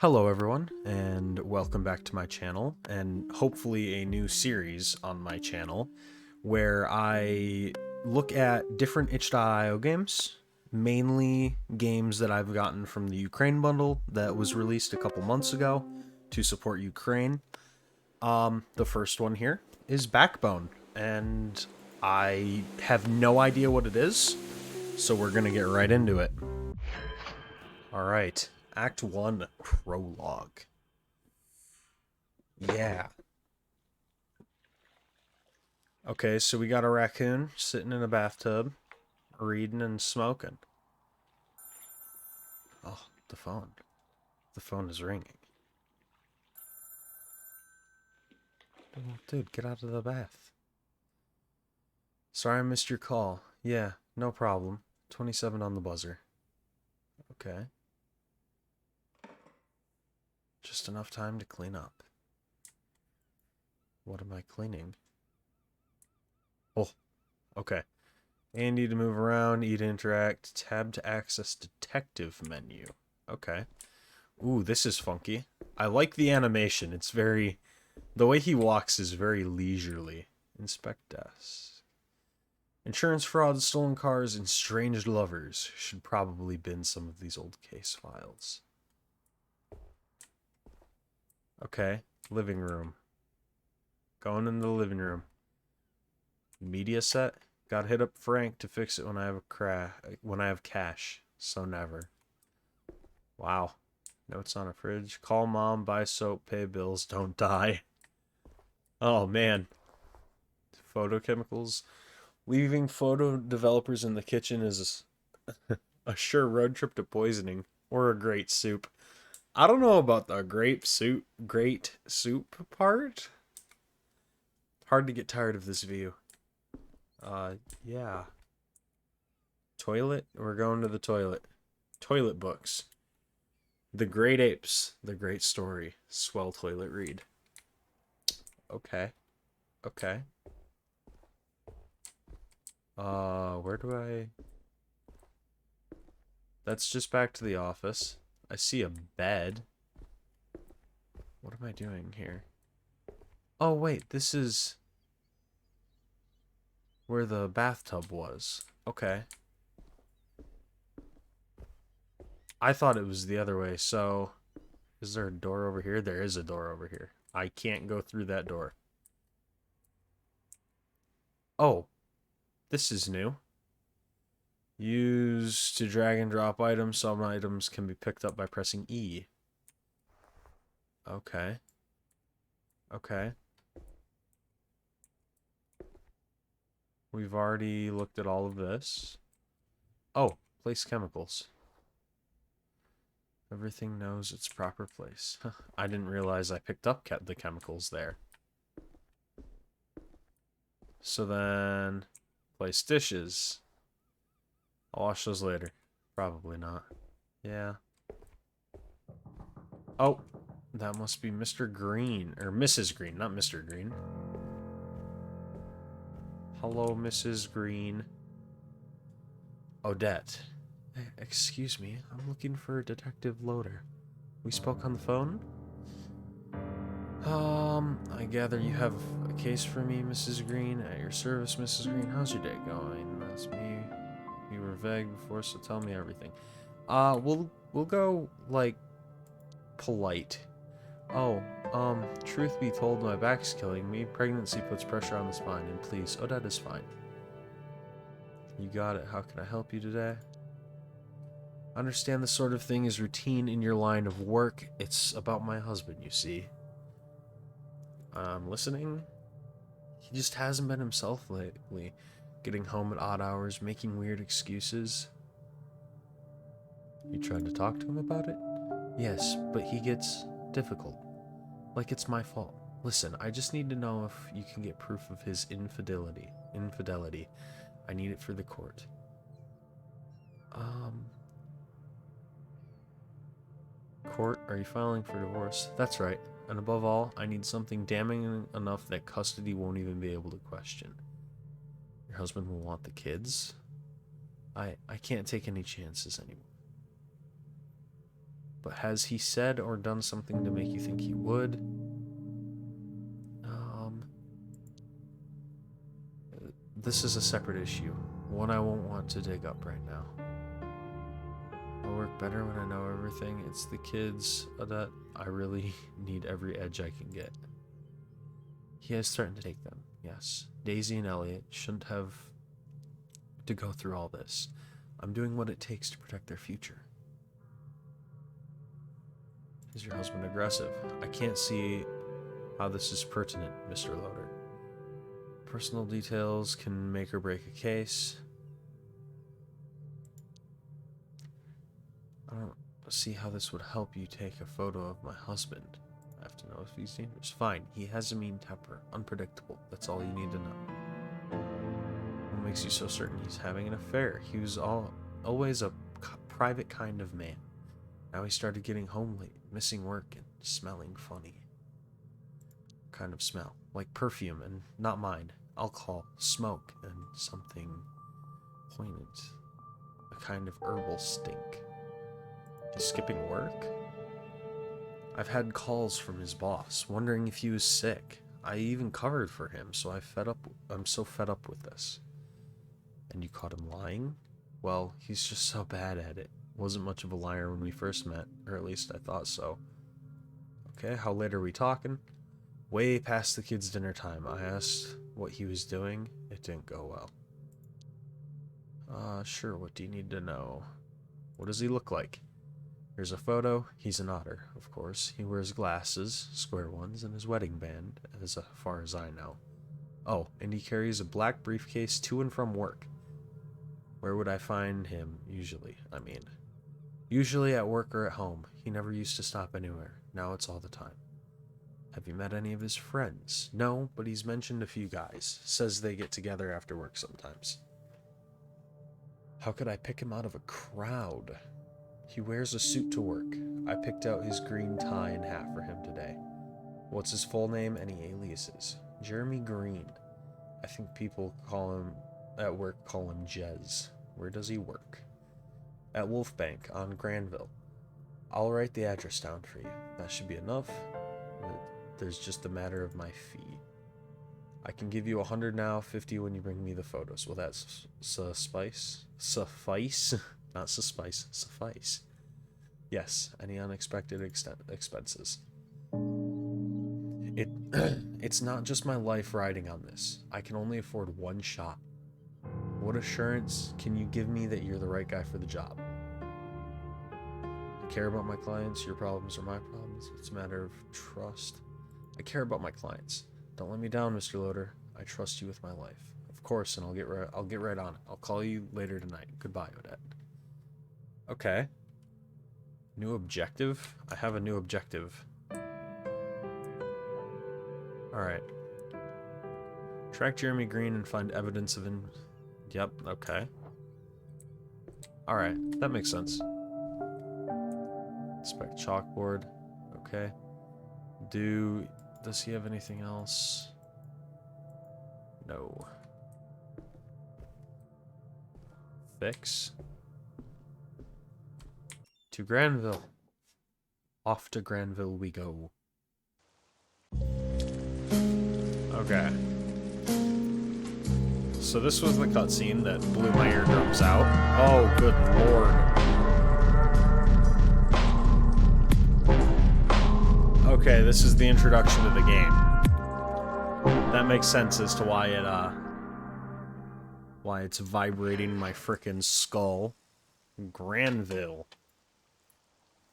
Hello everyone, and welcome back to my channel, and hopefully a new series on my channel, where I look at different itch.io games, mainly games that I've gotten from the Ukraine bundle that was released a couple months ago to support Ukraine. The first one here is Backbone, and I have no idea what it is, so we're gonna get right into it. Alright, Act 1, Prologue. Yeah. Okay, so we got a raccoon sitting in a bathtub, reading and smoking. Oh, the phone. The phone is ringing. Oh, dude, get out of the bath. Sorry I missed your call. Yeah, no problem. 27 on the buzzer. Okay. Just enough time to clean up. What am I cleaning? Oh, okay. And need to move around, E to interact, tab to access detective menu. Okay. Ooh, this is funky. I like the animation. It's very... The way he walks is very leisurely. Inspect desk. Insurance fraud, stolen cars, and estranged lovers. Should probably bin some of these old case files. Okay. Living room. Going in the living room. Media set. Gotta hit up Frank to fix it when I have cash. So never. Wow. Notes on a fridge. Call mom, buy soap, pay bills, don't die. Oh man. Photochemicals. Leaving photo developers in the kitchen is a sure road trip to poisoning or a great soup. I don't know about the great soup part. Hard to get tired of this view. Yeah. Toilet? We're going to the toilet. Toilet books. The Great Apes, The Great Story. Swell toilet read. Okay. Okay. Where do I... That's just back to the office. I see a bed. What am I doing here? Oh, wait, this is where the bathtub was. Okay. I thought it was the other way, so... Is there a door over here? There is a door over here. I can't go through that door. Oh, this is new. Use to drag and drop items. Some items can be picked up by pressing E. Okay. Okay. We've already looked at all of this. Oh, place chemicals. Everything knows its proper place. I didn't realize I picked up the chemicals there. So then, place dishes. I'll wash those later. Probably not. Yeah. Oh, that must be Mr. Green. Or Mrs. Green, not Mr. Green. Hello, Mrs. Green. Odette. Excuse me, I'm looking for Detective Lotor. We spoke on the phone? I gather you have a case for me, Mrs. Green. At your service, Mrs. Green. How's your day going? That's me. You were vague before, so tell me everything. We'll go, like, polite. Oh, truth be told, my back's killing me. Pregnancy puts pressure on the spine, and please, Odette is fine. You got it. How can I help you today? Understand this sort of thing is routine in your line of work. It's about my husband, you see. I'm listening. He just hasn't been himself lately. Getting home at odd hours, making weird excuses. You tried to talk to him about it? Yes, but he gets difficult. Like it's my fault. Listen, I just need to know if you can get proof of his infidelity. I need it for the court. Court, are you filing for divorce? That's right. And above all, I need something damning enough that custody won't even be able to question. Your husband will want the kids? I can't take any chances anymore. But has he said or done something to make you think he would? This is a separate issue. One I won't want to dig up right now. I'll work better when I know everything. It's the kids that I really need every edge I can get. He has threatened to take them, yes. Daisy and Elliot shouldn't have to go through all this. I'm doing what it takes to protect their future. Is your husband aggressive? I can't see how this is pertinent, Mr. Lotor. Personal details can make or break a case. I don't see how this would help you take a photo of my husband. I have to know if he's dangerous. Fine, he has a mean temper. Unpredictable. That's all you need to know. What makes you so certain he's having an affair? He was always a private kind of man. Now he started getting home late, missing work, and smelling funny. Kind of smell. Like perfume, and not mine. Alcohol, smoke, and something poignant. A kind of herbal stink. He's skipping work? I've had calls from his boss, wondering if he was sick. I even covered for him, so I'm so fed up with this. And you caught him lying? Well, he's just so bad at it. Wasn't much of a liar when we first met, or at least I thought so. Okay, how late are we talking? Way past the kids' dinner time. I asked what he was doing. It didn't go well. Sure, what do you need to know? What does he look like? Here's a photo. He's an otter, of course. He wears glasses, square ones, and his wedding band, as far as I know. Oh, and he carries a black briefcase to and from work. Where would I find him, usually? Usually at work or at home. He never used to stop anywhere. Now it's all the time. Have you met any of his friends? No, but he's mentioned a few guys. Says they get together after work sometimes. How could I pick him out of a crowd? He wears a suit to work. I picked out his green tie and hat for him today. What's his full name? Any aliases? Jeremy Green. I think people at work call him Jez. Where does he work? At Wolf Bank on Granville. I'll write the address down for you. That should be enough. There's just a matter of my fee. I can give you 100 now, 50 when you bring me the photos. Will that suffice? Suffice? Not suspice. Suffice. Yes, any unexpected expenses. It's not just my life riding on this. I can only afford one shot. What assurance can you give me that you're the right guy for the job? I care about my clients. Your problems are my problems. It's a matter of trust. I care about my clients. Don't let me down, Mr. Lotor. I trust you with my life. Of course, and I'll get right on it. I'll call you later tonight. Goodbye, Odette. Okay. New objective? I have a new objective. Alright. Track Jeremy Green and find evidence of Yep, okay. Alright, that makes sense. Inspect chalkboard. Okay. Does he have anything else? No. Fix. To Granville. Off to Granville we go. Okay. So this was the cutscene that blew my eardrums out. Oh, good lord. Okay, this is the introduction to the game. That makes sense as to why it's vibrating my frickin' skull. Granville.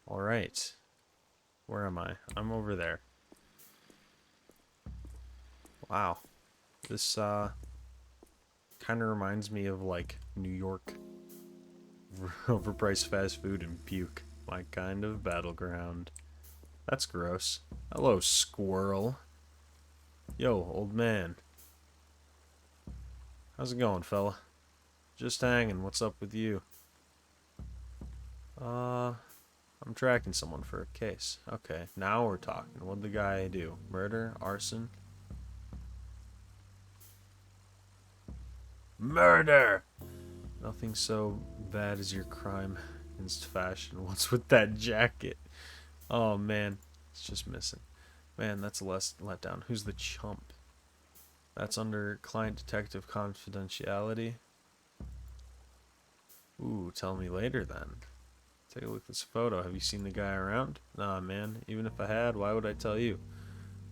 Alright. Where am I? I'm over there. Wow. This, kind of reminds me of, like, New York. Overpriced fast food and puke. My kind of battleground. That's gross. Hello, squirrel. Yo, old man. How's it going, fella? Just hanging. What's up with you? I'm tracking someone for a case. Okay, now we're talking. What'd the guy do? Murder? Arson? Murder! Nothing so bad as your crime. Inst fashion. What's with that jacket? Oh man, it's just missing. Man, that's a less letdown. Who's the chump? That's under client detective confidentiality. Ooh, tell me later then. Take a look at this photo. Have you seen the guy around? Nah, man. Even if I had, why would I tell you?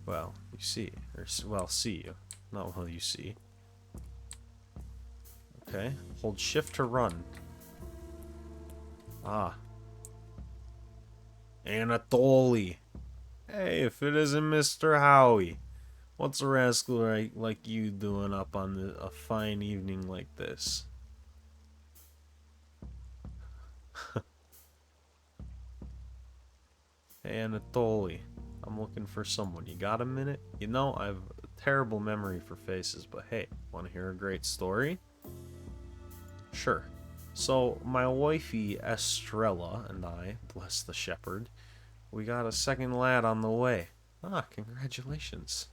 Well, you see. Or, well, see you. Not well, you see. Okay. Hold shift to run. Ah. Anatoly. Hey, if it isn't Mr. Howie. What's a rascal like you doing up on a fine evening like this? Hey, Anatoly. I'm looking for someone. You got a minute? You know, I have a terrible memory for faces, but hey, want to hear a great story? Sure. So, my wifey Estrella and I, bless the shepherd, we got a second lad on the way. Ah, congratulations.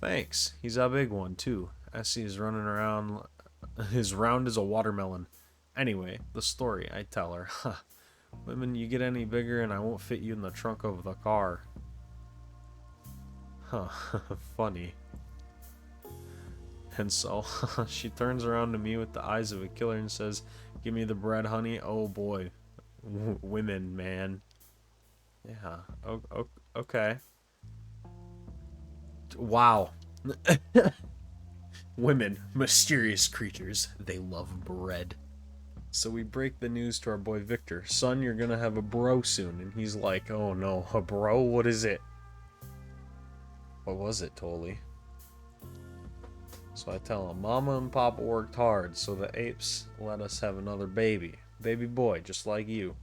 Thanks. He's a big one, too. Essie is running around as round as a watermelon. Anyway, the story, I tell her. Women, you get any bigger and I won't fit you in the trunk of the car. Huh, funny. And so, she turns around to me with the eyes of a killer and says, "Give me the bread, honey." Oh boy. Women, man. Yeah, okay. Wow. Women, mysterious creatures. They love bread. So we break the news to our boy Victor. Son, you're gonna have a bro soon. And he's like, oh no, a bro? What is it? What was it, Tolly? So I tell him, Mama and Papa worked hard, so the apes let us have another baby. Baby boy, just like you.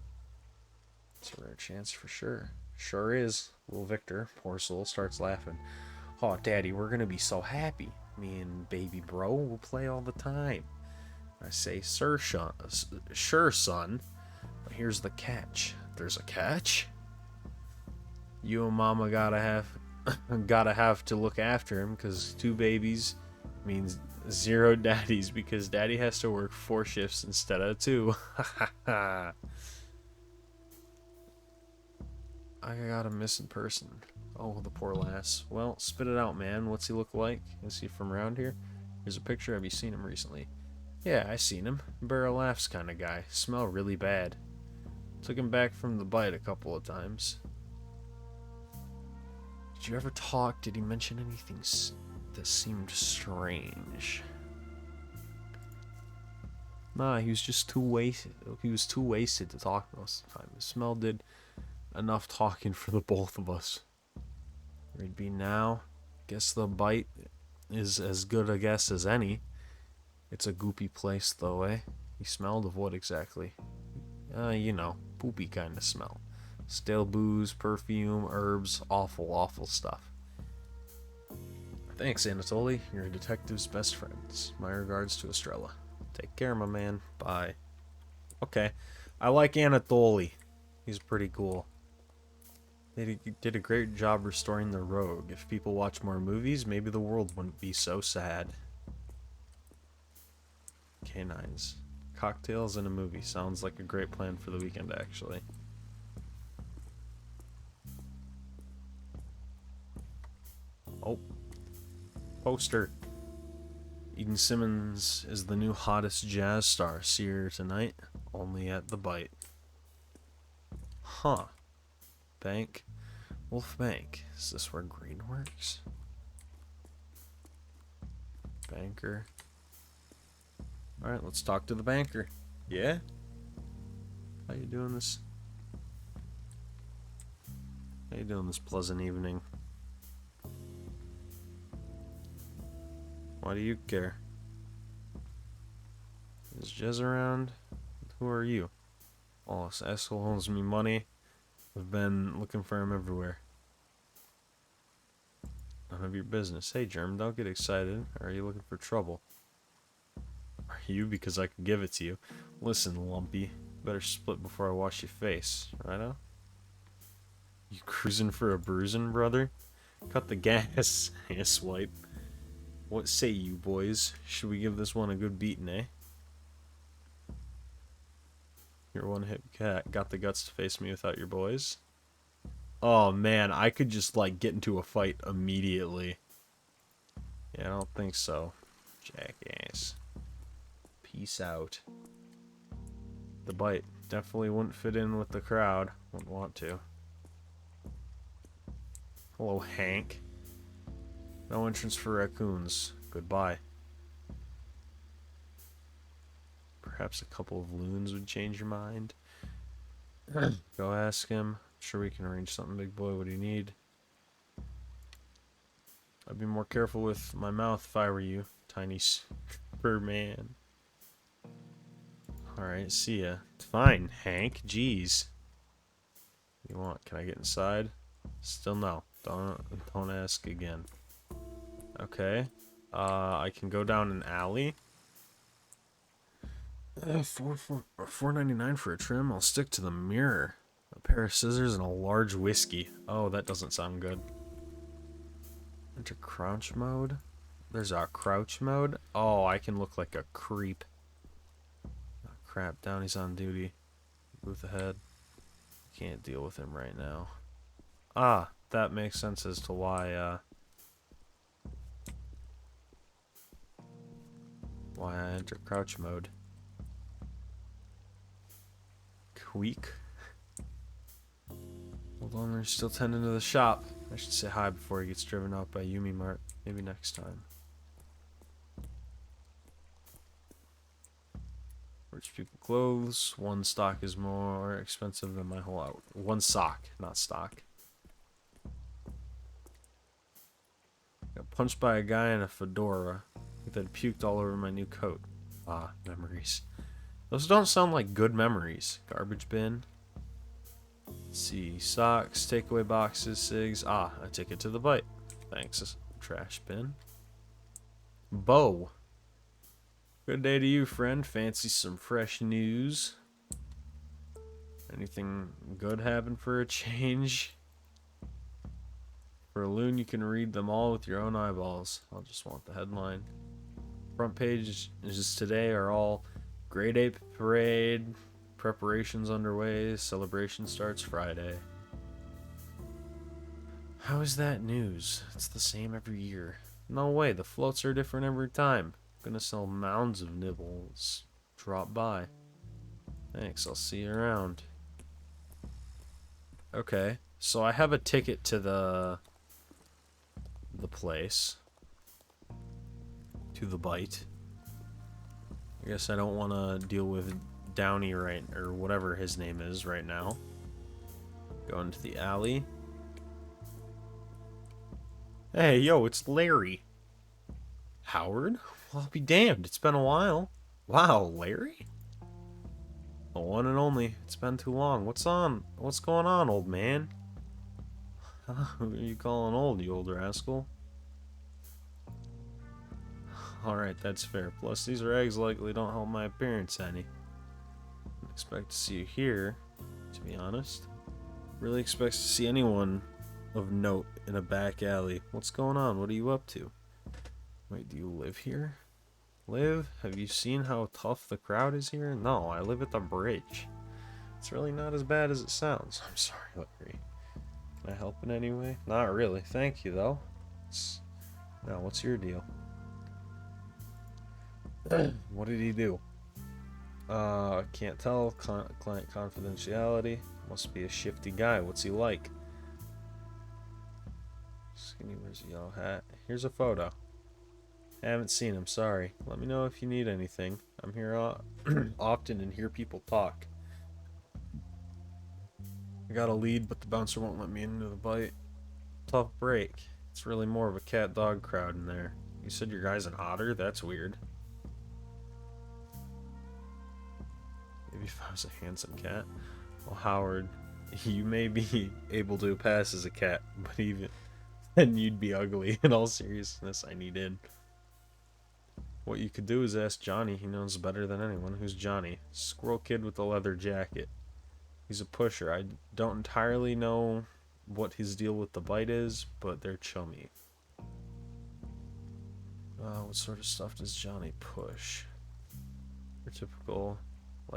It's a rare chance for sure. Sure is. Little Victor, poor soul, starts laughing. Oh, Daddy, we're gonna be so happy. Me and baby bro will play all the time. I say, sure, son. But here's the catch. There's a catch? You and Mama gotta have to look after him, because 2 babies means 0 daddies, because Daddy has to work 4 shifts instead of 2. I got a missing person. Oh, the poor lass. Well, spit it out, man. What's he look like? Is he from around here? Here's a picture. Have you seen him recently? Yeah, I seen him. Barrel laughs kind of guy. Smell really bad. Took him back from the bite a couple of times. Did you ever talk? Did he mention anything that seemed strange? Nah, he was just too wasted. He was too wasted to talk most of the time. The smell did enough talking for the both of us. Where'd be now? Guess the bite is as good a guess as any. It's a goopy place though, eh? He smelled of what exactly? You know, poopy kind of smell. Stale booze, perfume, herbs, awful, awful stuff. Thanks, Anatoly. You're a detective's best friends. My regards to Estrella. Take care, my man. Bye. Okay. I like Anatoly. He's pretty cool. They did a great job restoring the rogue. If people watch more movies, maybe the world wouldn't be so sad. Canines. Cocktails and a movie. Sounds like a great plan for the weekend, actually. Oh. Poster. Eden Simmons is the new hottest jazz star. See her tonight. Only at the Bite. Huh. Bank. Wolf Bank. Is this where green works? Banker. Alright, let's talk to the banker. Yeah? How you doing this? How you doing this pleasant evening? Why do you care? Is Jez around? Who are you? Oh, this asshole owes me money. I've been looking for him everywhere. None of your business. Hey, Germ, don't get excited. Are you looking for trouble? Are you? Because I can give it to you. Listen, Lumpy. Better split before I wash your face. Righto? You cruising for a bruising, brother? Cut the gas. Ass wipe. What say you, boys? Should we give this one a good beating, eh? Your one-hit cat got the guts to face me without your boys. Oh man, I could just like get into a fight immediately. Yeah, I don't think so. Jackass. Peace out. The bite definitely wouldn't fit in with the crowd. Wouldn't want to. Hello, Hank. No entrance for raccoons. Goodbye. Perhaps a couple of loons would change your mind. Go ask him. Sure we can arrange something, big boy. What do you need? I'd be more careful with my mouth if I were you, tiny super man. Alright, see ya. Fine, Hank. Jeez. What do you want? Can I get inside? Still no. Don't ask again. Okay. I can go down an alley. $4.99 for a trim. I'll stick to the mirror. A pair of scissors and a large whiskey. Oh, that doesn't sound good. Enter crouch mode. There's a crouch mode. Oh, I can look like a creep. Oh, crap, Downey's on duty. Booth ahead. Can't deal with him right now. Ah, that makes sense as to why I enter crouch mode. Weak. Hold on, they're still tending to the shop. I should say hi before he gets driven out by Yumi Mart. Maybe next time. Rich people clothes. One stock is more expensive than my whole outfit. One sock, not stock. Got punched by a guy in a fedora that puked all over my new coat. Ah, memories. Those don't sound like good memories. Garbage bin. Let's see. Socks, takeaway boxes, cigs. Ah, a ticket to the bite. Thanks. Trash bin. Bow. Good day to you, friend. Fancy some fresh news? Anything good happen for a change? For a loon, you can read them all with your own eyeballs. I'll just want the headline. Front page is today are all Grade 8 parade, preparations underway, celebration starts Friday. How is that news? It's the same every year. No way, the floats are different every time. Gonna sell mounds of nibbles. Drop by. Thanks, I'll see you around. Okay, so I have a ticket to the place. To the bite. I guess I don't want to deal with Downey or whatever his name is right now. Go into the alley. Hey, yo, it's Larry. Howard? Well, I'll be damned. It's been a while. Wow, Larry? The one and only. It's been too long. What's going on, old man? Who are you calling old, you old rascal? Alright, that's fair. Plus, these rags likely don't help my appearance any. Didn't expect to see you here, to be honest. Really expects to see anyone of note in a back alley. What's going on? What are you up to? Wait, do you live here? Live? Have you seen how tough the crowd is here? No, I live at the bridge. It's really not as bad as it sounds. I'm sorry, Larry. Can I help in any way? Not really. Thank you, though. Now, what's your deal? What did he do? Can't tell. Client confidentiality. Must be a shifty guy. What's he like? Skinny wears a yellow hat. Here's a photo. Haven't seen him, sorry. Let me know if you need anything. I'm here often and hear people talk. I got a lead, but the bouncer won't let me into the bite. Tough break. It's really more of a cat-dog crowd in there. You said your guy's an otter? That's weird. Maybe if I was a handsome cat. Well, Howard, you may be able to pass as a cat, but even then you'd be ugly. In all seriousness, I need in. What you could do is ask Johnny. He knows better than anyone. Who's Johnny? Squirrel kid with the leather jacket. He's a pusher. I don't entirely know what his deal with the bite is, but they're chummy. What sort of stuff does Johnny push? Your typical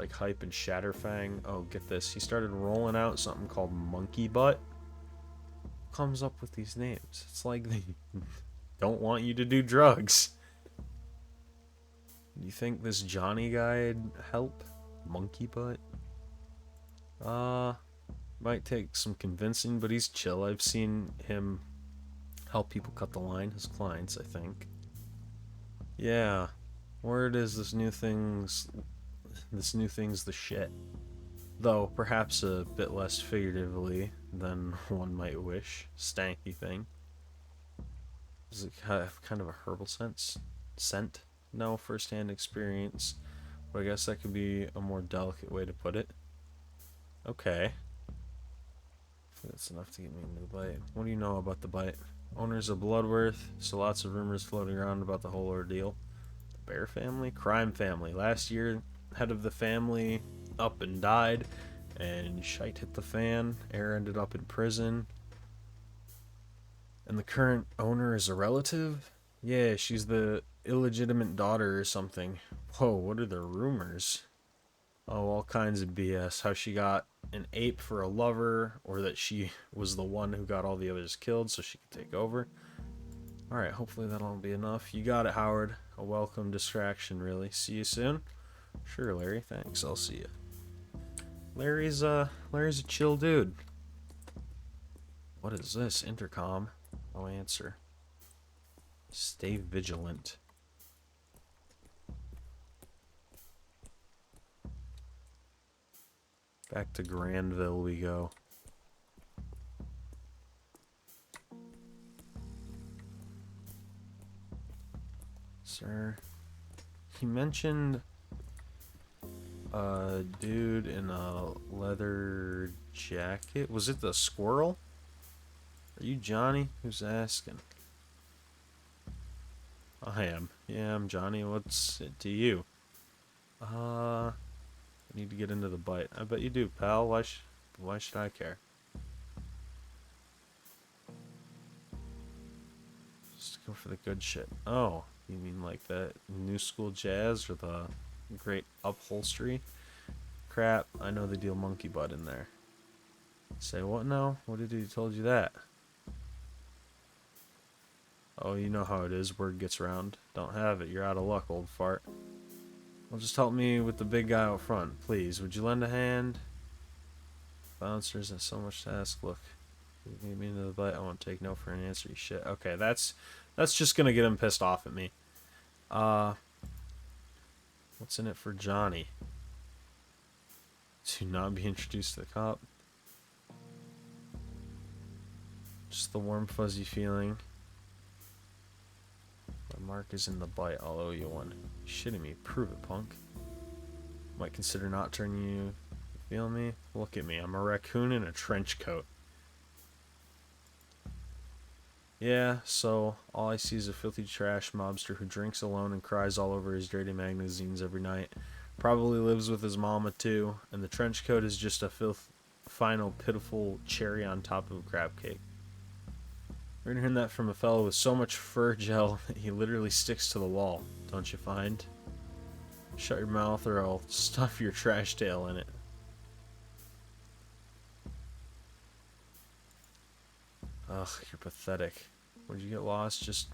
like Hype and Shatterfang. Oh, get this. He started rolling out something called Monkey Butt. Comes up with these names? It's like they don't want you to do drugs. Do you think this Johnny guy'd help? Monkey Butt? Might take some convincing, but he's chill. I've seen him help people cut the line, his clients, I think. Yeah. Word is this new thing's the shit. Though perhaps a bit less figuratively than one might wish. Stanky thing. Does it have kind of a herbal scent? No first-hand experience, but I guess that could be a more delicate way to put it. Okay. That's enough to get me into the bite. What do you know about the bite? Owners of Bloodworth, so lots of rumors floating around about the whole ordeal. The Bear family? Crime family. Last year, head of the family up and died, and shite hit the fan. Heir ended up in prison. And the current owner is a relative? Yeah, she's the illegitimate daughter or something. Whoa, what are the rumors? Oh, all kinds of BS. How she got an ape for a lover, or that she was the one who got all the others killed so she could take over. Alright, hopefully that'll be enough. You got it, Howard. A welcome distraction, really. See you soon? Sure, Larry. Thanks. I'll see you. Larry's a chill dude. What is this? Intercom. No answer. Stay vigilant. Back to Granville we go. Sir, he mentioned a dude in a leather jacket. Was it the squirrel? Are you Johnny? Who's asking? I am. Yeah, I'm Johnny. What's it to you? I need to get into the bite. I bet you do, pal. Why should I care? Just go for the good shit. Oh, you mean like that new school jazz or the great upholstery? Crap, I know they deal monkey butt in there. Say what now? What did he told you that? Oh, you know how it is. Word gets around. Don't have it. You're out of luck, old fart. Well, just help me with the big guy out front, please. Would you lend a hand? Bouncers, that's so much to ask. Look, you get me into the bite. I won't take no for an answer, you shit. Okay, that's just gonna get him pissed off at me. What's in it for Johnny? To not be introduced to the cop. Just the warm, fuzzy feeling. My mark is in the bite. I'll owe you one. You shitting me? Prove it, punk. Might consider not turning you. Feel me? Look at me. I'm a raccoon in a trench coat. Yeah, so all I see is a filthy trash mobster who drinks alone and cries all over his dirty magazines every night. Probably lives with his mama too, and the trench coat is just a final pitiful cherry on top of a crab cake. We're hearing that from a fellow with so much fur gel that he literally sticks to the wall, don't you find? Shut your mouth or I'll stuff your trash tail in it. Ugh, you're pathetic. Would you get lost? Just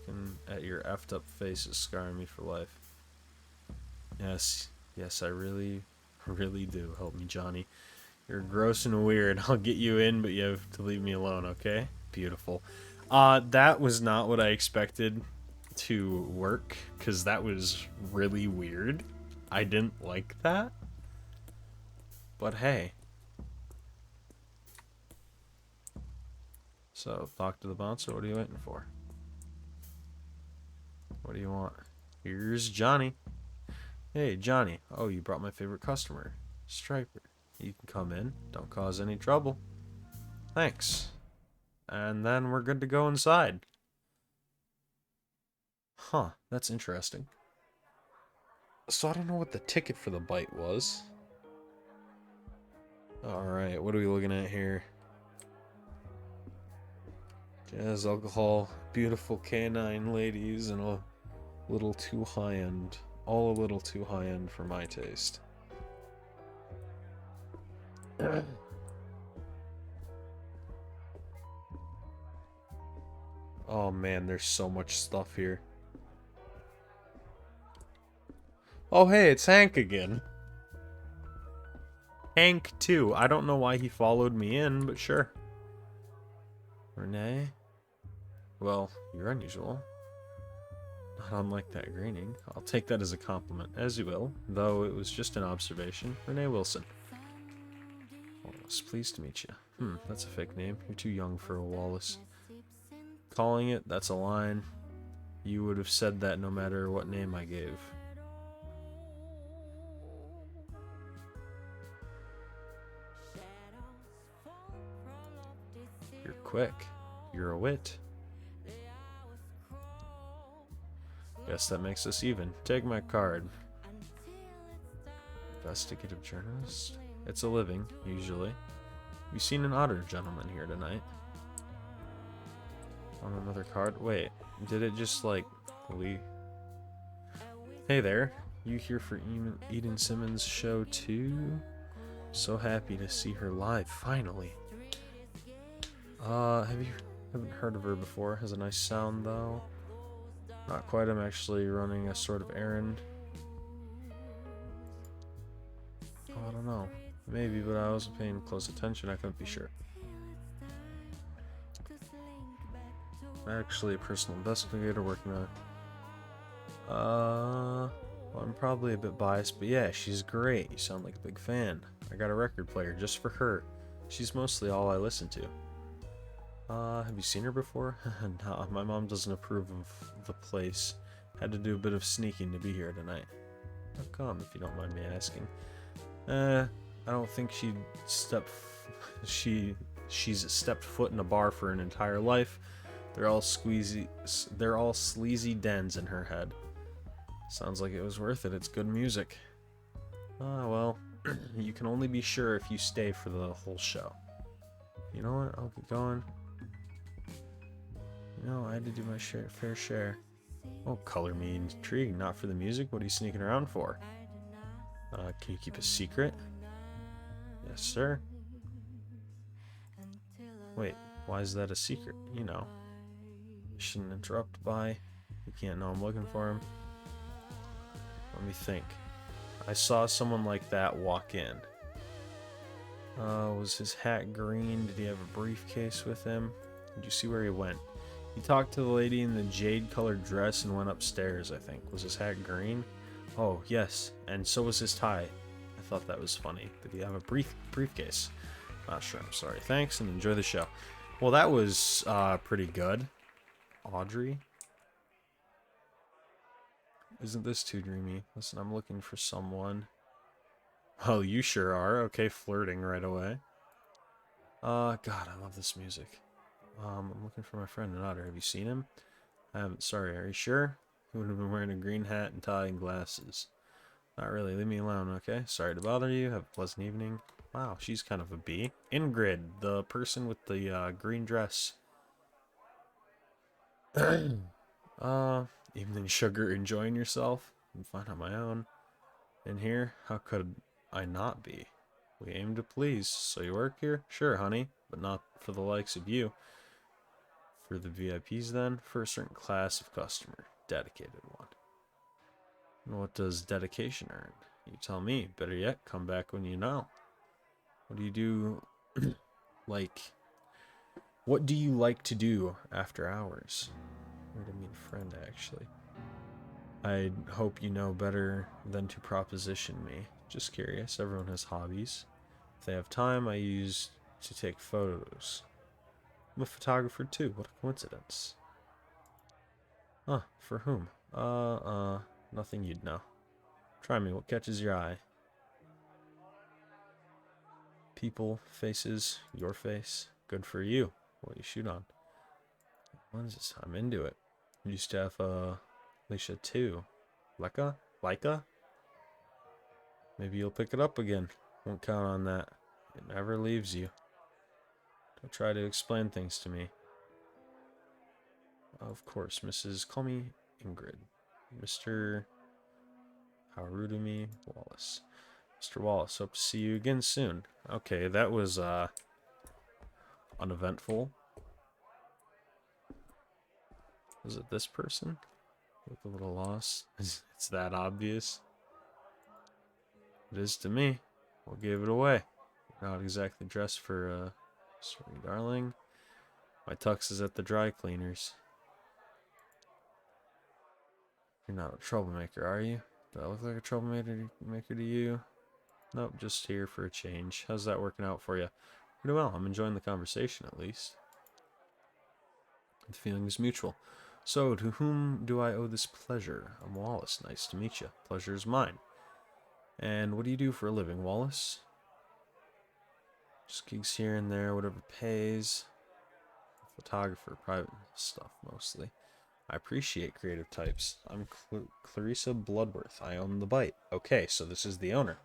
looking at your effed up face is scarring me for life. Yes, I really do. Help me, Johnny. You're gross and weird. I'll get you in, but you have to leave me alone, okay? Beautiful. That was not what I expected to work, because that was really weird. I didn't like that. But hey. So, talk to the bouncer. What are you waiting for? What do you want? Here's Johnny. Hey, Johnny. Oh, you brought my favorite customer. Striper. You can come in. Don't cause any trouble. Thanks. And then we're good to go inside. Huh, that's interesting. So I don't know what the ticket for the bite was. Alright, what are we looking at here? Jazz, alcohol, beautiful canine ladies, and a little too high-end. All a little too high-end for my taste. Oh man, there's so much stuff here. Oh hey, it's Hank again. Hank too. I don't know why he followed me in, but sure. Renee? Well, you're unusual. Not unlike that greening. I'll take that as a compliment, as you will, though it was just an observation. Renee Wilson. Wallace, pleased to meet you. That's a fake name. You're too young for a Wallace. Calling it, that's a line. You would have said that no matter what name I gave. You're quick. You're a wit. Guess that makes us even. Take my card. Investigative journalist? It's a living, usually. You seen an odder gentleman here tonight? On another card? Wait, did it just like leave? Hey there, you here for Eden Simmons' show too? So happy to see her live, finally. Haven't heard of her before. Has a nice sound though. Not quite, I'm actually running a sort of errand. Oh, I don't know. Maybe, but I wasn't paying close attention, I couldn't be sure. I'm actually a personal investigator working on it. Well, I'm probably a bit biased, but yeah, she's great. You sound like a big fan. I got a record player just for her. She's mostly all I listen to. Have you seen her before? No, my mom doesn't approve of the place. Had to do a bit of sneaking to be here tonight. How come, if you don't mind me asking? I don't think she's stepped foot in a bar for an entire life. They're all sleazy dens in her head. Sounds like it was worth it. It's good music. Ah, well, you can only be sure if you stay for the whole show. You know what? I'll get going. No, I had to do my fair share. Oh, color me intrigued. Not for the music. What are you sneaking around for? Can you keep a secret? Yes, sir. Wait, why is that a secret? You know. Shouldn't interrupt by. You can't know I'm looking for him. Let me think. I saw someone like that walk in. Was his hat green? Did he have a briefcase with him? Did you see where he went? He talked to the lady in the jade-colored dress and went upstairs, I think. Was his hat green? Oh, yes. And so was his tie. I thought that was funny. Did he have a briefcase? Not sure. I'm sorry. Thanks, and enjoy the show. Well, that was pretty good. Audrey? Isn't this too dreamy? Listen, I'm looking for someone. Oh, you sure are. Okay, flirting right away. God, I love this music. I'm looking for my friend Otter. Have you seen him? I haven't. Sorry, are you sure? He would have been wearing a green hat and tie and glasses. Not really. Leave me alone, okay? Sorry to bother you. Have a pleasant evening. Wow, she's kind of a bee. Ingrid, the person with the green dress. Evening sugar, enjoying yourself? I'm fine on my own. In here? How could I not be? We aim to please. So you work here? Sure, honey, but not for the likes of you. For the VIPs then? For a certain class of customer. Dedicated one. And what does dedication earn? You tell me. Better yet, come back when you know. What do you do, what do you like to do after hours? I didn't mean friend, actually. I hope you know better than to proposition me. Just curious, everyone has hobbies. If they have time, I use to take photos. I'm a photographer too, what a coincidence. Huh, for whom? Nothing you'd know. Try me, what catches your eye? People, faces, your face. Good for you. What you shoot on? Lenses, I'm into it. Used to have, Alicia too. Leica? Maybe you'll pick it up again. Won't count on that. It never leaves you. Don't try to explain things to me. Of course, Mrs. Call me Ingrid. Mr. How rude of me, Wallace. Mr. Wallace, hope to see you again soon. Okay, that was uneventful. Was it this person? Look a little lost. It's that obvious. It is to me. What gave it away? Not exactly dressed for sorry, darling. My tux is at the dry cleaners. You're not a troublemaker, are you? Do I look like a troublemaker to you? Nope, just here for a change. How's that working out for you? Pretty well. I'm enjoying the conversation, at least. The feeling is mutual. So, to whom do I owe this pleasure? I'm Wallace. Nice to meet you. Pleasure is mine. And what do you do for a living, Wallace? Just gigs here and there, whatever pays. Photographer, private stuff mostly. I appreciate creative types. I'm Clarissa Bloodworth. I own the bite. Okay, so this is the owner.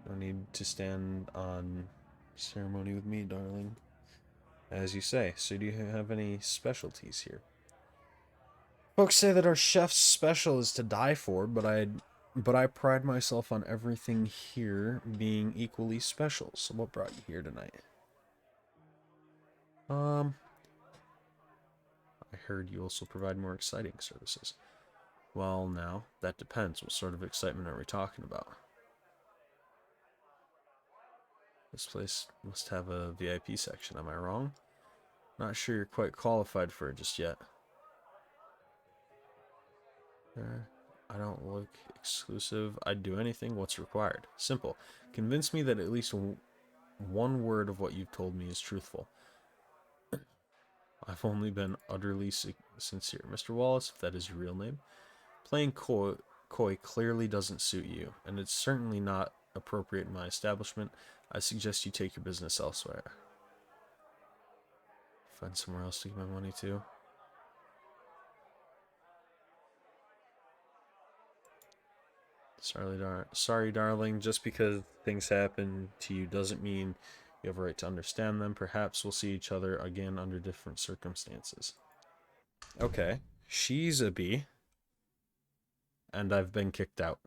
No need to stand on ceremony with me, darling. As you say. So do you have any specialties here? Folks say that our chef's special is to die for, but I pride myself on everything here being equally special. So what brought you here tonight? I heard you also provide more exciting services. Well, now, that depends. What sort of excitement are we talking about? This place must have a VIP section, am I wrong? Not sure you're quite qualified for it just yet. I don't look exclusive. I'd do anything. What's required? Simple. Convince me that at least one word of what you've told me is truthful. I've only been utterly sincere. Mr. Wallace, if that is your real name. Playing coy clearly doesn't suit you, and it's certainly not appropriate in my establishment. I suggest you take your business elsewhere. Find somewhere else to give my money to. Sorry, darling. Just because things happen to you doesn't mean you have a right to understand them. Perhaps we'll see each other again under different circumstances. Okay. She's a bee. And I've been kicked out.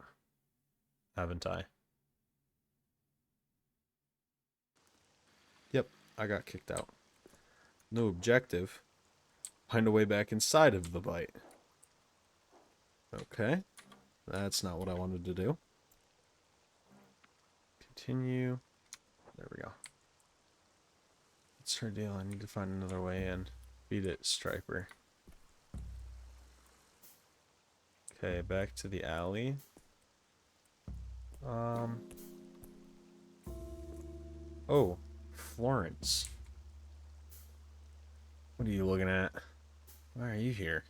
Haven't I? Yep, I got kicked out. No objective. Find a way back inside of the bite. Okay. That's not what I wanted to do. Continue. There we go. What's her deal? I need to find another way in. Beat it, Striper. Okay, back to the alley. Oh, Florence. What are you looking at? Why are you here?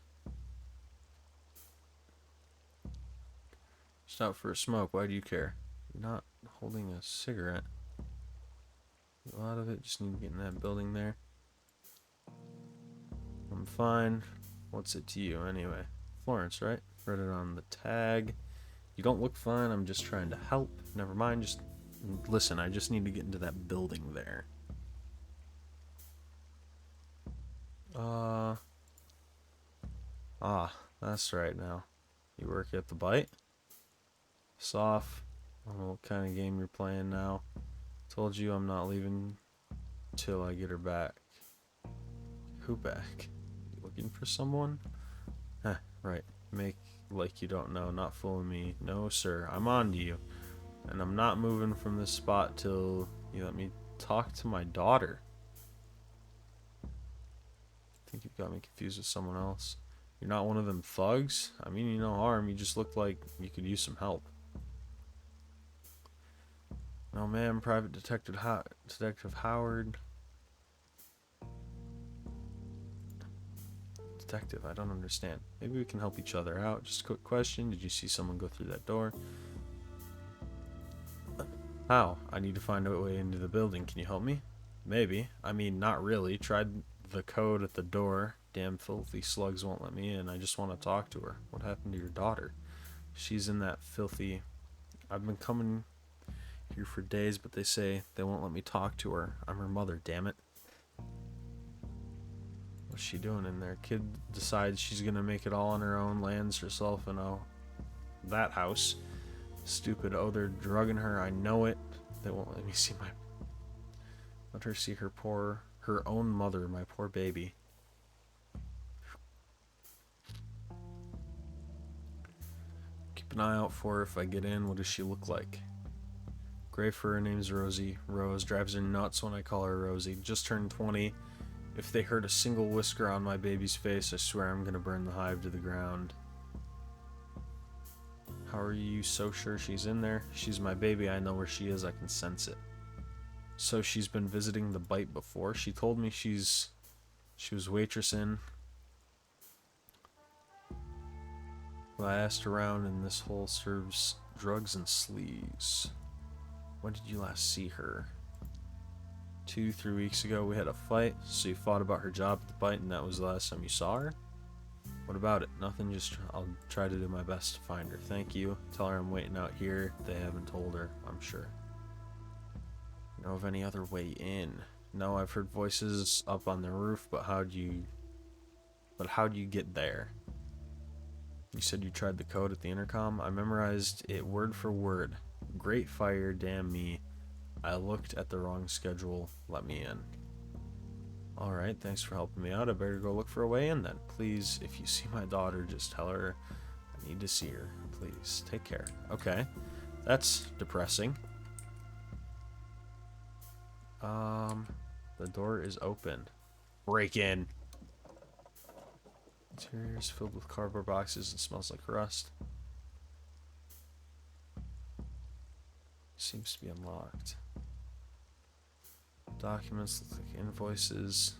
Just out for a smoke. Why do you care? You're not holding a cigarette. A lot of it. Just need to get in that building there. I'm fine. What's it to you anyway? Florence, right? Read it on the tag. You don't look fine. I'm just trying to help. Never mind. Just listen. I just need to get into that building there. That's right now. You work at the bite? Soft. I don't know what kind of game you're playing now. Told you I'm not leaving till I get her back. Who back? You looking for someone? Huh, right. Make like you don't know. Not fooling me. No, sir. I'm on to you. And I'm not moving from this spot till you let me talk to my daughter. I think you've got me confused with someone else. You're not one of them thugs? I mean you no harm. You just look like you could use some help. No, ma'am. Private Detective Howard. Detective, I don't understand. Maybe we can help each other out. Just a quick question. Did you see someone go through that door? How? I need to find a way into the building. Can you help me? Maybe. I mean, not really. Tried the code at the door. Damn filthy slugs won't let me in. I just want to talk to her. What happened to your daughter? She's in that filthy... I've been coming here for days, but they say they won't let me talk to her. I'm her mother, damn it. What's she doing in there? Kid decides she's gonna make it all on her own, lands herself in that house. Stupid. Oh, they're drugging her. I know it. They won't let me see my... Let her see her own mother, my poor baby. Keep an eye out for her if I get in. What does she look like? Gray fur, name's Rosie. Rose drives her nuts when I call her Rosie. Just turned 20. If they hurt a single whisker on my baby's face, I swear I'm gonna burn the hive to the ground. How are you so sure she's in there? She's my baby. I know where she is. I can sense it. So she's been visiting the bite before. She told me she was waitressing. Well, I asked around, and this hole serves drugs and sleaze. When did you last see her? 2-3 weeks ago. We had a fight, so you fought about her job at the bite, and that was the last time you saw her? What about it? Nothing, just I'll try to do my best to find her. Thank you. Tell her I'm waiting out here. They haven't told her, I'm sure. You know of any other way in? No, I've heard voices up on the roof, but how'd you get there? You said you tried the code at the intercom. I memorized it word for word. Great fire, damn me. I looked at the wrong schedule. Let me in. Alright, thanks for helping me out. I better go look for a way in then. Please, if you see my daughter, just tell her I need to see her. Please, take care. Okay, that's depressing. The door is open. Break in. Interior is filled with cardboard boxes and smells like rust. Seems to be unlocked. Documents look like invoices.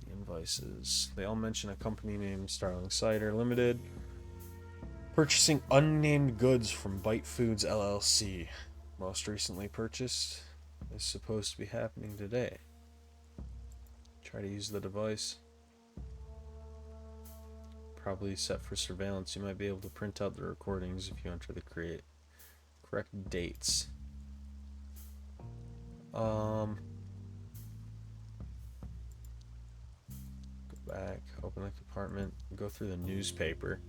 The invoices. They all mention a company named Starling Cider Limited. Purchasing unnamed goods from Bite Foods LLC. Most recently purchased is supposed to be happening today. Try to use the device. Probably set for surveillance. You might be able to print out the recordings if you enter the correct dates. Go back, open the compartment, go through the newspaper.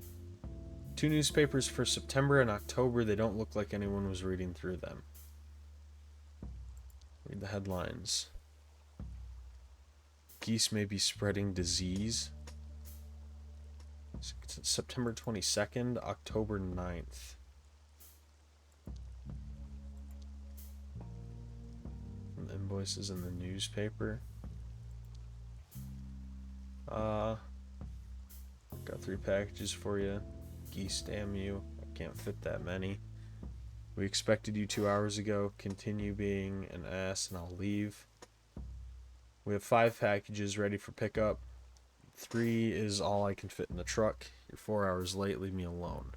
2 newspapers for September and October. They don't look like anyone was reading through them. Read the headlines. Geese may be spreading disease. September 22nd, October 9th. And the invoices in the newspaper. Got 3 packages for you. Geese, damn you. I can't fit that many. We expected you 2 hours ago. Continue being an ass and I'll leave. We have 5 packages ready for pickup. 3 is all I can fit in the truck. You're 4 hours late. Leave me alone.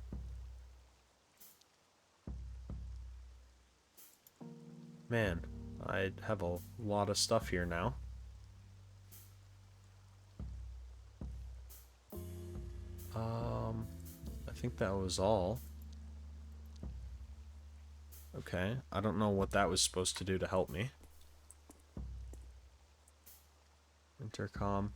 Man, I have a lot of stuff here now. I think that was all. Okay, I don't know what that was supposed to do to help me. Intercom.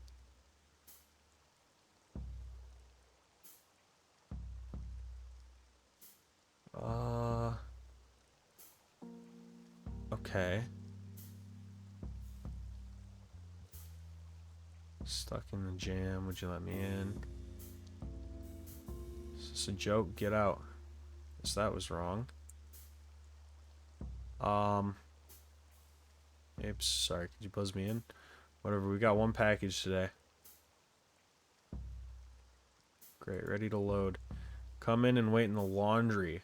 Okay. Stuck in the jam. Would you let me in? Is this a joke? Get out. Guess that was wrong. Oops, sorry, could you buzz me in? Whatever, we got 1 package today. Great, ready to load. Come in and wait in the laundry.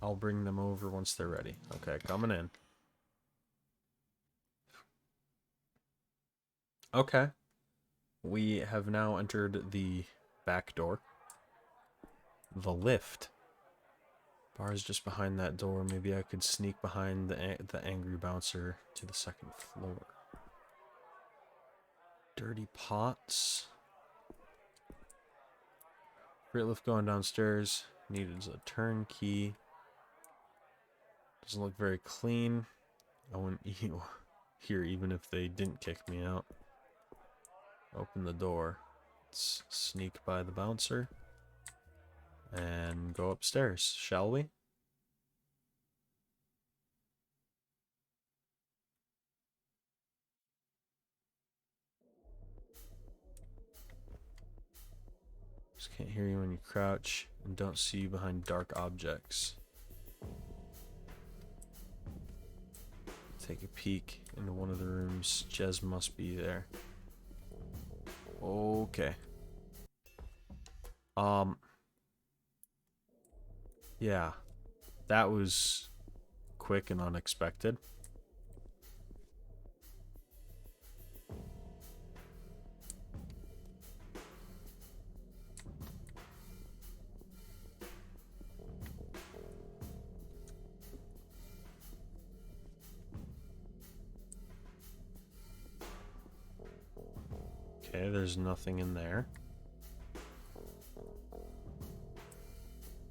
I'll bring them over once they're ready. Okay, coming in. Okay. We have now entered the back door. The lift. Bar is just behind that door. Maybe I could sneak behind the angry bouncer to the 2nd floor. Dirty pots. Freight lift going downstairs. Needed a turnkey. Doesn't look very clean. I wouldn't here even if they didn't kick me out. Open the door. Let's sneak by the bouncer. And go upstairs, shall we? Just can't hear you when you crouch and don't see you behind dark objects. Take a peek into one of the rooms. Jez must be there. Okay. Yeah. That was quick and unexpected. Okay, there's nothing in there.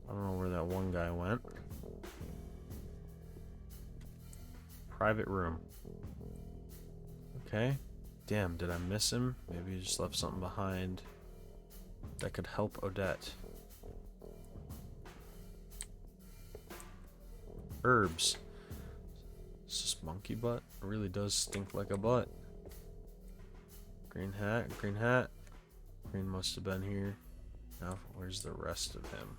I don't know where that one guy went. Private room. Okay. Damn, did I miss him? Maybe he just left something behind that could help Odette. Herbs. Is this monkey butt? It really does stink like a butt. Green hat, green hat. Green must have been here. Now, where's the rest of him?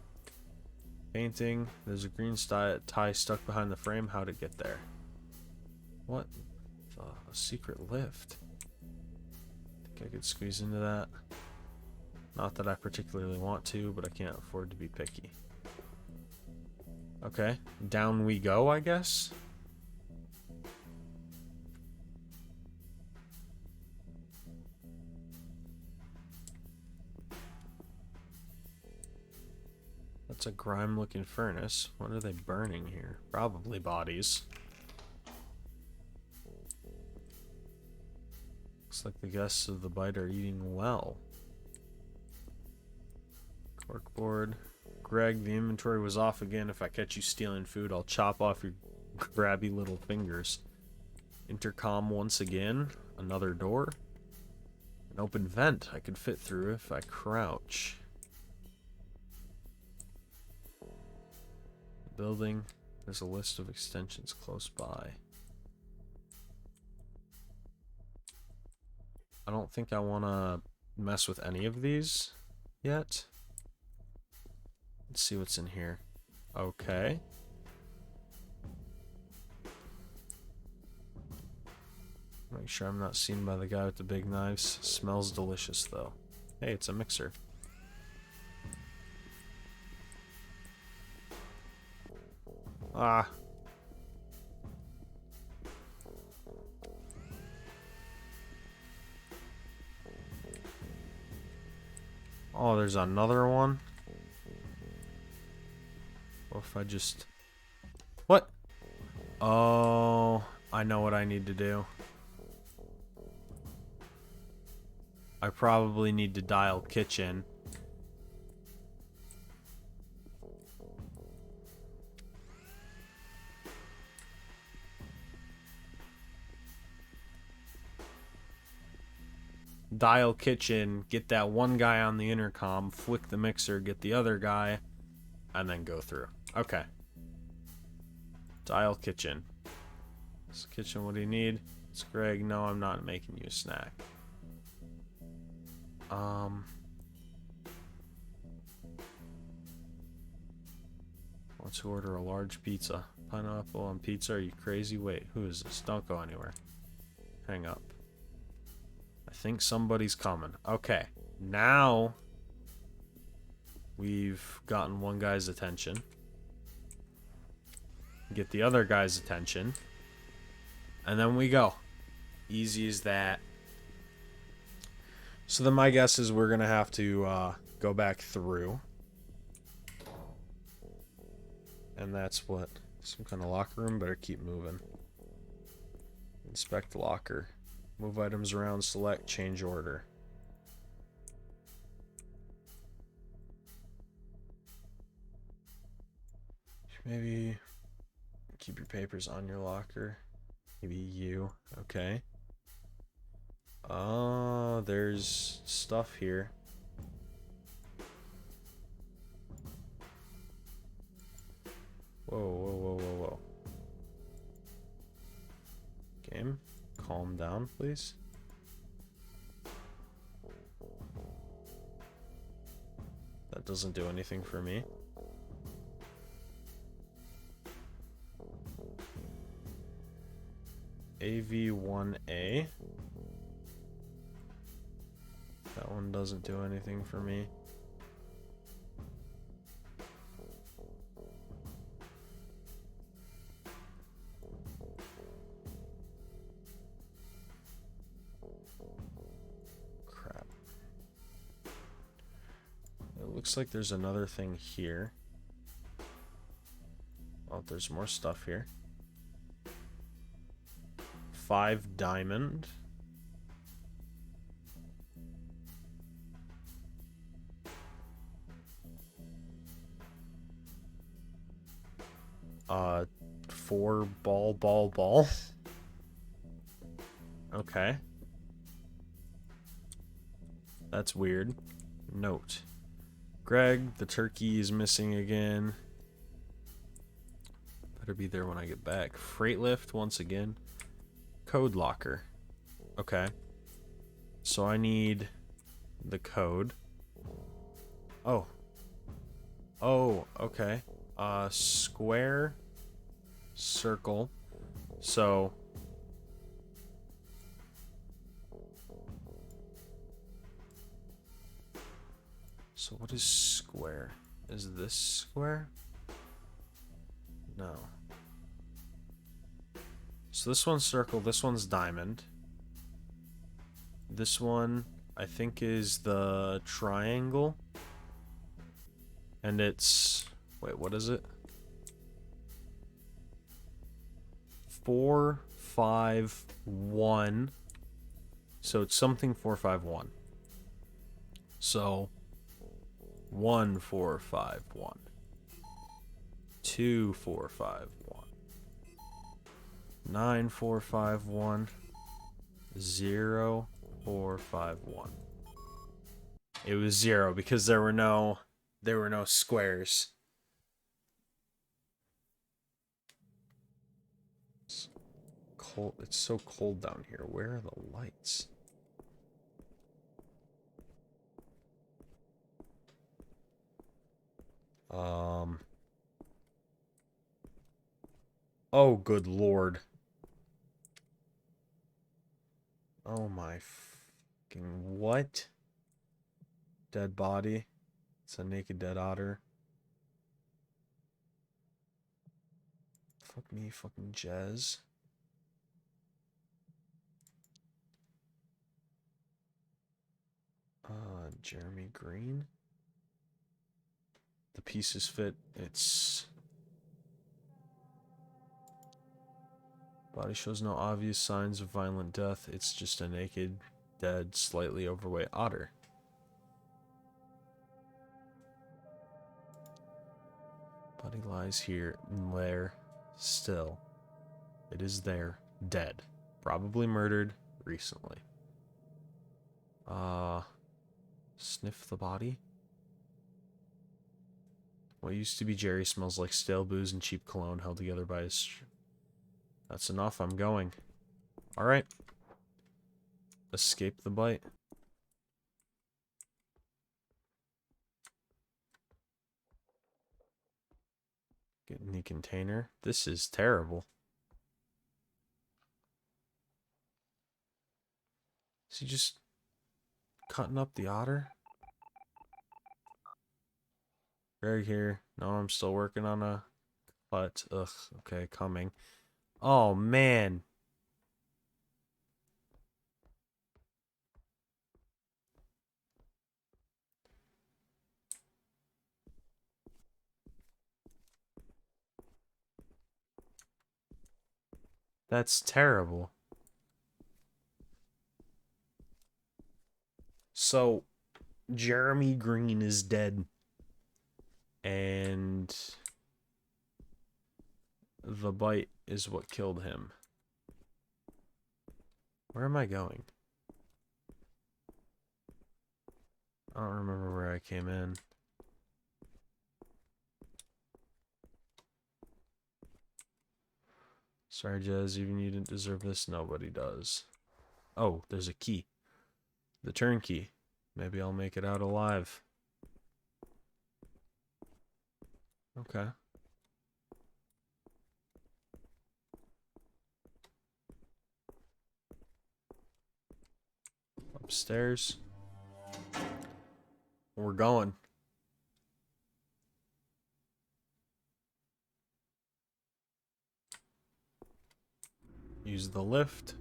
Painting. There's a green tie stuck behind the frame. How'd it get there? What? A secret lift. Think I could squeeze into that? Not that I particularly want to, but I can't afford to be picky. Okay, down we go, I guess. That's a grime-looking furnace. What are they burning here? Probably bodies. Looks like the guests of the bite are eating well. Corkboard. Greg, the inventory was off again. If I catch you stealing food, I'll chop off your grabby little fingers. Intercom once again. Another door. An open vent I could fit through if I crouch. Building. There's a list of extensions close by. I don't think I want to mess with any of these yet. Let's see what's in here. Okay. Make sure I'm not seen by the guy with the big knives. Smells delicious though. Hey, it's a mixer. Ah. Oh, there's another one. What if I just... What? Oh, I know what I need to do. I probably need to dial kitchen. Dial kitchen, get that one guy on the intercom, flick the mixer, get the other guy, and then go through. Okay. Dial kitchen. This kitchen, what do you need? It's Greg. No, I'm not making you a snack. Let's order a large pizza. Pineapple on pizza? Are you crazy? Wait, who is this? Don't go anywhere. Hang up. I think somebody's coming. Okay, now we've gotten one guy's attention. Get the other guy's attention. And then we go. Easy as that. So then my guess is we're going to have to go back through. And that's what? Some kind of locker room? Better keep moving. Inspect locker. Move items around, select, change order. Maybe keep your papers on your locker. Maybe you. Okay. Oh, there's stuff here. Whoa, whoa, whoa, whoa, whoa. Game, calm down, please. That doesn't do anything for me. AV1A. That one doesn't do anything for me. Crap. It looks like there's another thing here. Oh, there's more stuff here. 5 diamond. Uh, 4 ball. Okay. That's weird. Note. Greg, the turkey is missing again. Better be there when I get back. Freight lift once again. Code locker. Okay. So I need the code. Oh. Oh, okay. Square, circle. So what is square? Is this square? No. So this one's circle, this one's diamond. This one, I think, is the triangle. And it's... Wait, what is it? 4, 5, 1. So it's something 4, 5, 1. So 1, 4, 5, 1. 2, 4, 5, 1. 9, 4, 5, 1. 0, 4, 5, 1. It was 0 because there were no squares. It's cold. It's so cold down here. Where are the lights? Oh, good lord. Oh my fucking what? Dead body. It's a naked dead otter. Fuck me, fucking Jez. Jeremy Green. The pieces fit. It's... Body shows no obvious signs of violent death. It's just a naked, dead, slightly overweight otter. Body lies here and there, still. It is there, dead. Probably murdered recently. Sniff the body. What used to be Jerry smells like stale booze and cheap cologne held together by his... That's enough, I'm going. Alright. Escape the bite. Get in the container. This is terrible. Is he just cutting up the otter? Greg here. No, I'm still working on a cut. Ugh, okay, coming. Oh, man. That's terrible. So, Jeremy Green is dead. And the bite is what killed him. Where am I going? I don't remember where I came in. Sorry, Jez, even you didn't deserve this. Nobody does. Oh, there's a key. The turn key. Maybe I'll make it out alive. Okay. Upstairs. We're going. Use the lift.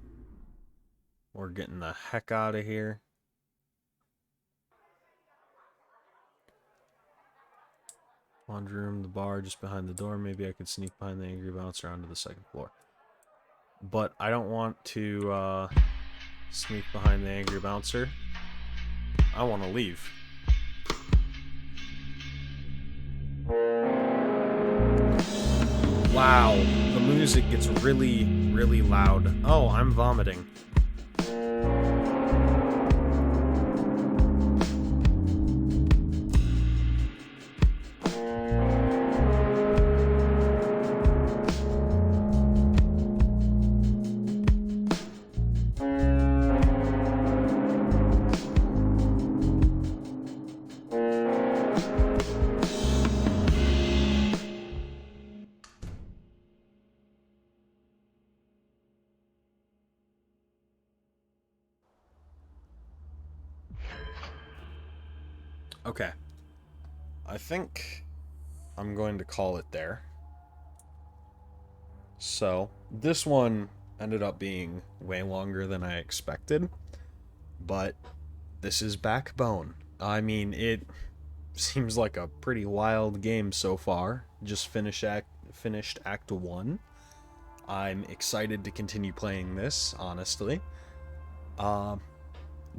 We're getting the heck out of here. Laundry room, the bar just behind the door. Maybe I could sneak behind the angry bouncer onto the second floor. But I don't want to sneak behind the angry bouncer. I want to leave. Wow, the music gets really, really loud. Oh, I'm vomiting. Okay. I think I'm going to call it there. So, this one ended up being way longer than I expected, but this is Backbone. I mean, it seems like a pretty wild game so far. Just finished Act 1. I'm excited to continue playing this, honestly.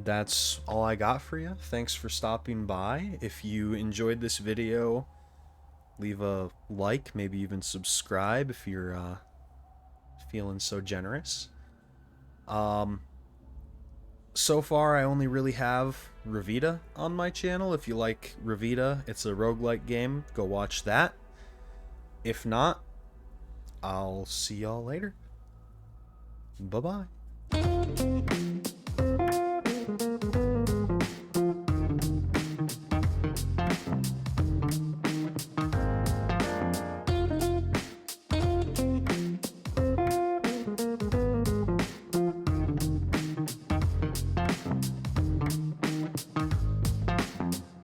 That's all I got for you. Thanks for stopping by. If you enjoyed this video, leave a like, maybe even subscribe if you're feeling so generous. So far, I only really have Revita on my channel. If you like Revita, it's a roguelike game. Go watch that. If not, I'll see y'all later. Bye-bye.